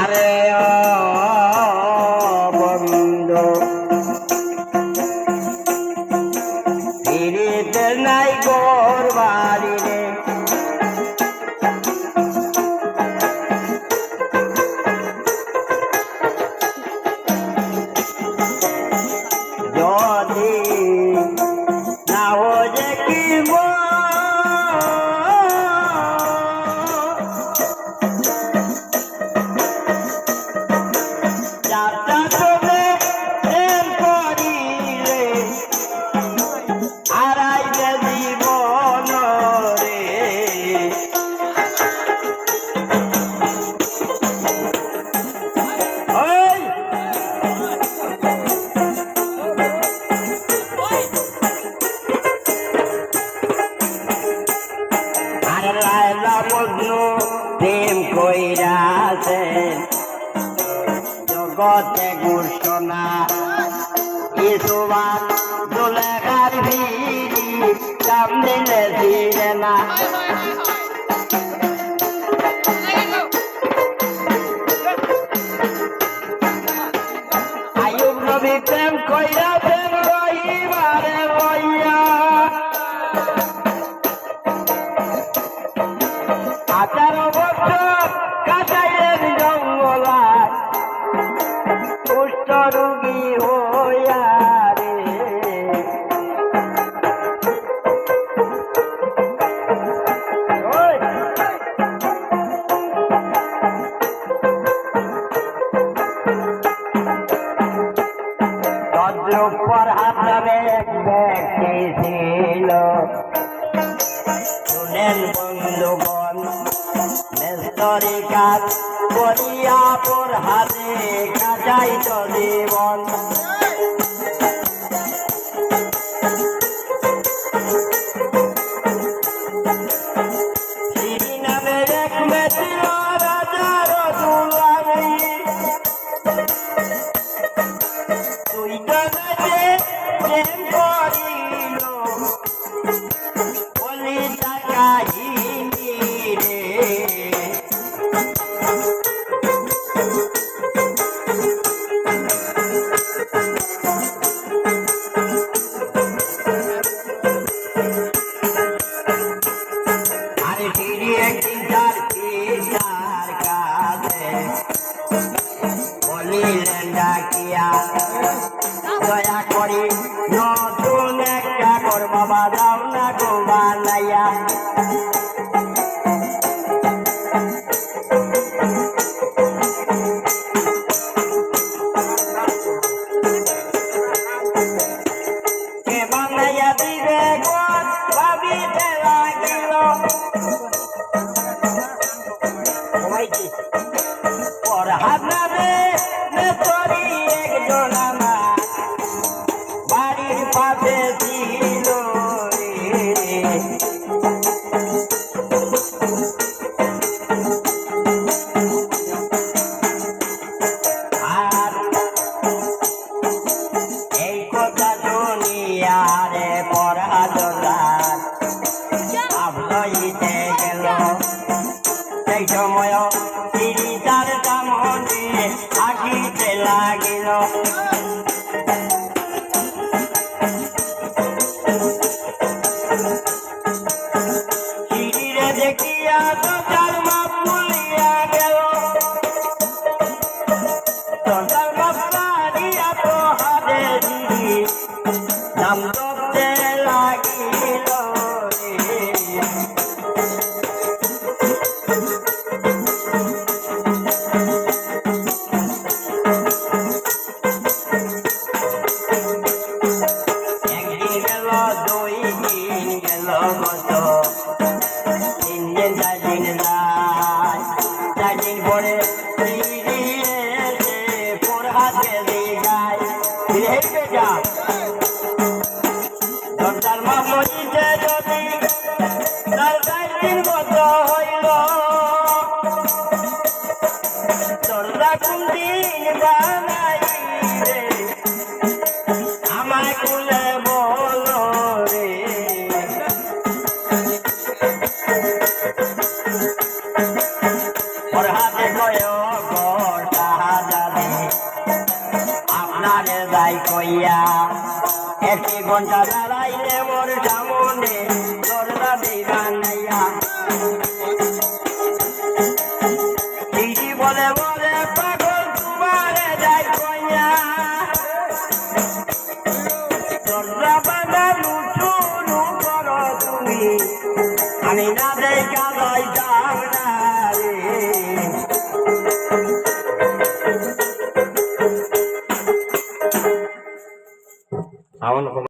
আরে ও বন্ধু ফিরিতে নাই গোর বাড়ি রে যদি না হয়ে কি যাত্রা চলে প্রেম করিলে হারাইবে জীবন রে ওই আর লায়লা মজনু প্রেম কইরাছেন জগতে ঘোষণা ইসুবান দুলেখার ভিড়ি কাম দিলে দিলে না আয়ুব নবী প্রেম কইরাছেন রহিবারে লইয়া 18 বছর কাটাইলেন জঙ্গলায় কুষ্ঠ রোগী হইয়া রে তদ্রূপর হাত নামে এক ব্যক্তি ছিল শুনেন বন্ধুগণ নেস্তরি কাজ করিয়া পর হাতে কাটাইত জীবন শ্রী নামের এক মেছিল রাজার দুলারি তুই জনে প্রেম করিল বলি কাহিনী রে আরে ফিরিয়ে একদিন তার কাছে বলিলেন ডাকিয়া দয়া করি নতুন একটা কর বাবা দাও না গো বানাইয়া কে বানাইয়া দিবে গো ভাবিতে লাগিল পর হাত নামে নেতরি একজন আমার বাড়ির পাশে ছিল রে আর এই কথা শুনিয়া রে পর হাজার আবলইতে গেল সেই সময় তার সামনে আসিতে লাগিল শিরিরে দেখিয়া তো তার মা ভুলিয়া গেল তার বাড়িয়া তো হাতে দিদি নাম জপতে লাগিল রে একদিন গেল দুই দিন গেল গত 3 দিন 4 দিন যায় 4 দিন পরে এসে পর হাতে দিয়ে যায় ফিরে যা দরজার মা মজিতে যদি তার 4 দিন গত হইল দরজা কোন দিন বানাই রে আমায় খুলে বলো রে ওর হাতে কয় যাই কইয়া একটি ঘন্টা দাঁড়াইলে মোর সামনে দরজা দিবান নাইয়া দিদি বলে বলে পাগল তোমারে যাই কইয়া দরজা বাঁধানো শুরু করো তুমি আমি না দেখা যাইতাম না রে সাউন্ড